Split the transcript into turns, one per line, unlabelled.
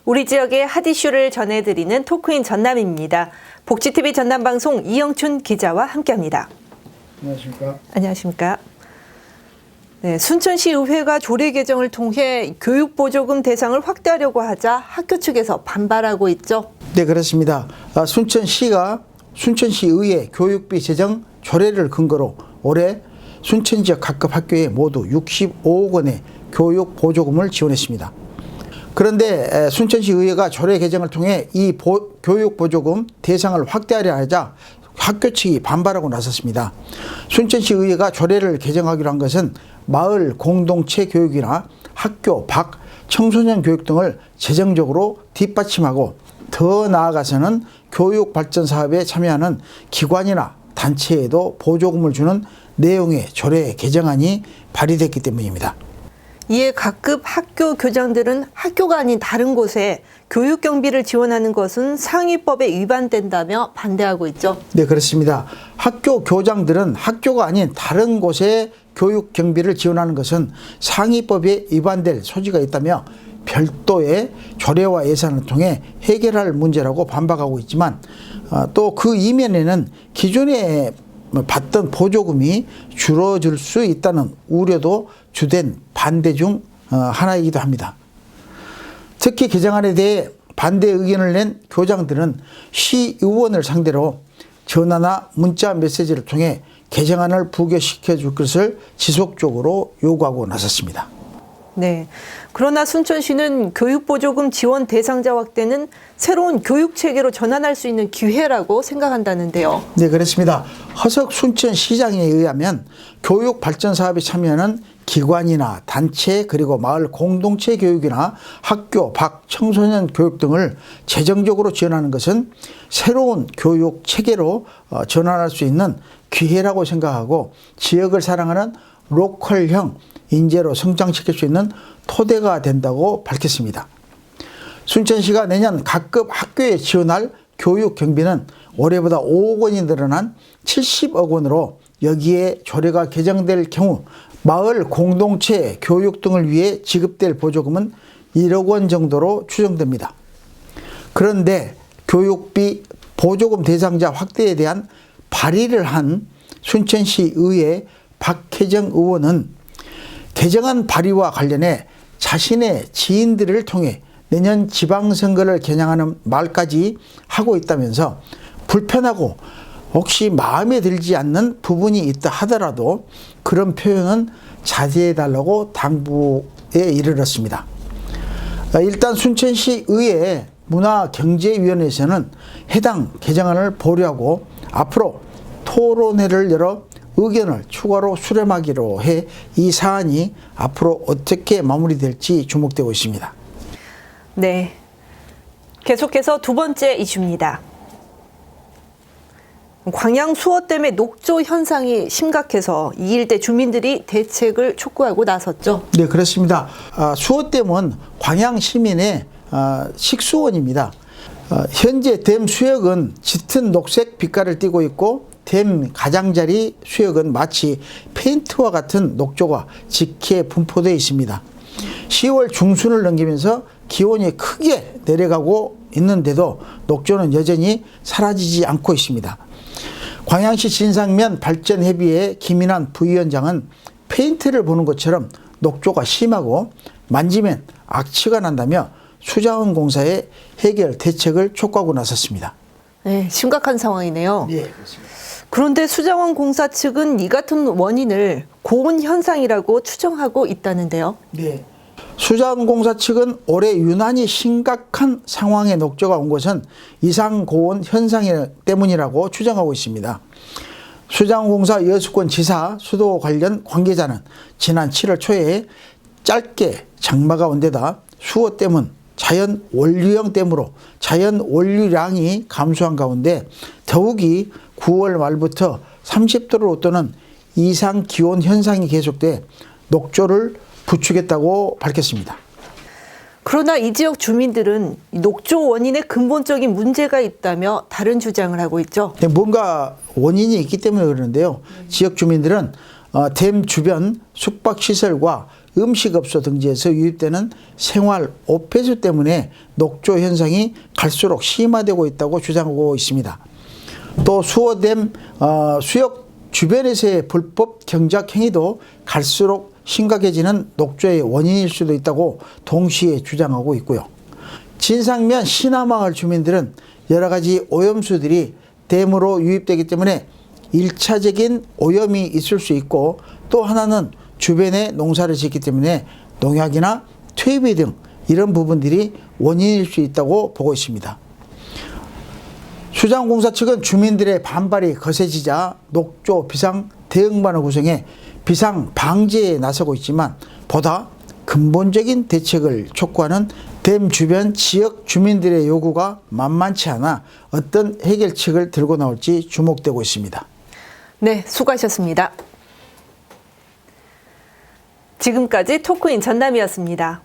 우리 지역의 핫 이슈를 전해드리는 토크인 전남입니다. 복지TV 전남방송 이영춘 기자와 함께합니다.
안녕하십니까.
안녕하십니까. 네, 순천시 의회가 조례 개정을 통해 교육보조금 대상을 확대하려고 하자 학교 측에서 반발하고 있죠.
네, 그렇습니다. 순천시가 순천시의회 교육비 제정 조례를 근거로 올해 순천 지역 각급 학교에 모두 65억 원의 교육 보조금을 지원했습니다. 그런데 순천시의회가 조례 개정을 통해 이 교육 보조금 대상을 확대하려 하자 학교 측이 반발하고 나섰습니다. 순천시의회가 조례를 개정하기로 한 것은 마을 공동체 교육이나 학교 밖 청소년 교육 등을 재정적으로 뒷받침하고 더 나아가서는 교육 발전 사업에 참여하는 기관이나 단체에도 보조금을 주는 내용의 조례 개정안이 발의됐기 때문입니다.
이에 각급 학교 교장들은 학교가 아닌 다른 곳에 교육 경비를 지원하는 것은 상위법에 위반된다며 반대하고 있죠.
네, 그렇습니다. 학교 교장들은 학교가 아닌 다른 곳에 교육 경비를 지원하는 것은 상위법에 위반될 소지가 있다며 별도의 조례와 예산을 통해 해결할 문제라고 반박하고 있지만 또 그 이면에는 기존에 받던 보조금이 줄어들 수 있다는 우려도 주된 반대 중 하나이기도 합니다. 특히 개정안에 대해 반대 의견을 낸 교장들은 시의원을 상대로 전화나 문자 메시지를 통해 개정안을 부결시켜 줄 것을 지속적으로 요구하고 나섰습니다.
네. 그러나 순천시는 교육보조금 지원 대상자 확대는 새로운 교육체계로 전환할 수 있는 기회라고 생각한다는데요.
네, 그렇습니다. 허석 순천시장에 의하면 교육 발전 사업에 참여하는 기관이나 단체 그리고 마을 공동체 교육이나 학교 밖 청소년 교육 등을 재정적으로 지원하는 것은 새로운 교육 체계로 전환할 수 있는 기회라고 생각하고 지역을 사랑하는 로컬형 인재로 성장시킬 수 있는 토대가 된다고 밝혔습니다. 순천시가 내년 각급 학교에 지원할 교육 경비는 올해보다 5억 원이 늘어난 70억 원으로 여기에 조례가 개정될 경우 마을 공동체 교육 등을 위해 지급될 보조금은 1억 원 정도로 추정됩니다. 그런데 교육비 보조금 대상자 확대에 대한 발의를 한 순천시 의회 박혜정 의원은 개정안 발의와 관련해 자신의 지인들을 통해 내년 지방선거를 겨냥하는 말까지 하고 있다면서 불편하고 혹시 마음에 들지 않는 부분이 있다 하더라도 그런 표현은 자제해달라고 당부에 이르렀습니다. 일단 순천시 의회 문화경제위원회에서는 해당 개정안을 보류하고 앞으로 토론회를 열어 의견을 추가로 수렴하기로 해 이 사안이 앞으로 어떻게 마무리될지 주목되고 있습니다.
네. 계속해서 두 번째 이슈입니다. 광양 수어댐의 녹조 현상이 심각해서 이 일대 주민들이 대책을 촉구하고 나섰죠.
네, 그렇습니다. 수어댐은 광양 시민의 식수원입니다. 현재 댐 수역은 짙은 녹색 빛깔을 띠고 있고 댐 가장자리 수역은 마치 페인트와 같은 녹조가 짙게 분포되어 있습니다. 10월 중순을 넘기면서 기온이 크게 내려가고 있는데도 녹조는 여전히 사라지지 않고 있습니다. 광양시 진상면 발전협의회 김인환 부위원장은 페인트를 보는 것처럼 녹조가 심하고 만지면 악취가 난다며 수자원공사의 해결 대책을 촉구하고 나섰습니다.
네, 심각한 상황이네요.
네, 그렇습니다.
그런데 수자원공사 측은 이 같은 원인을 고온 현상이라고 추정하고 있다는데요.
네. 수자원공사 측은 올해 유난히 심각한 상황의 녹조가 온 것은 이상 고온 현상 때문이라고 추정하고 있습니다. 수자원공사 여수권 지사 수도 관련 관계자는 지난 7월 초에 짧게 장마가 온 데다 수어댐은 자연 원류형 댐으로 자연 원유량이 감소한 가운데 더욱이 9월 말부터 30도를 웃도는 이상 기온 현상이 계속돼 녹조를 부추겼다고 밝혔습니다.
그러나 이 지역 주민들은 녹조 원인에 근본적인 문제가 있다며 다른 주장을 하고 있죠.
뭔가 원인이 있기 때문에 그러는데요. 지역 주민들은 댐 주변 숙박시설과 음식업소 등지에서 유입되는 생활 오폐수 때문에 녹조 현상이 갈수록 심화되고 있다고 주장하고 있습니다. 또 수어댐 수역 주변에서의 불법 경작 행위도 갈수록 심각해지는 녹조의 원인일 수도 있다고 동시에 주장하고 있고요. 진상면 신화마을 주민들은 여러 가지 오염수들이 댐으로 유입되기 때문에 1차적인 오염이 있을 수 있고, 또 하나는 주변에 농사를 짓기 때문에 농약이나 퇴비 등 이런 부분들이 원인일 수 있다고 보고 있습니다. 수자원공사 측은 주민들의 반발이 거세지자 녹조 비상 대응반을 구성해 비상 방지에 나서고 있지만, 보다 근본적인 대책을 촉구하는 댐 주변 지역 주민들의 요구가 만만치 않아 어떤 해결책을 들고 나올지 주목되고 있습니다.
네, 수고하셨습니다. 지금까지 토크인 전남이었습니다.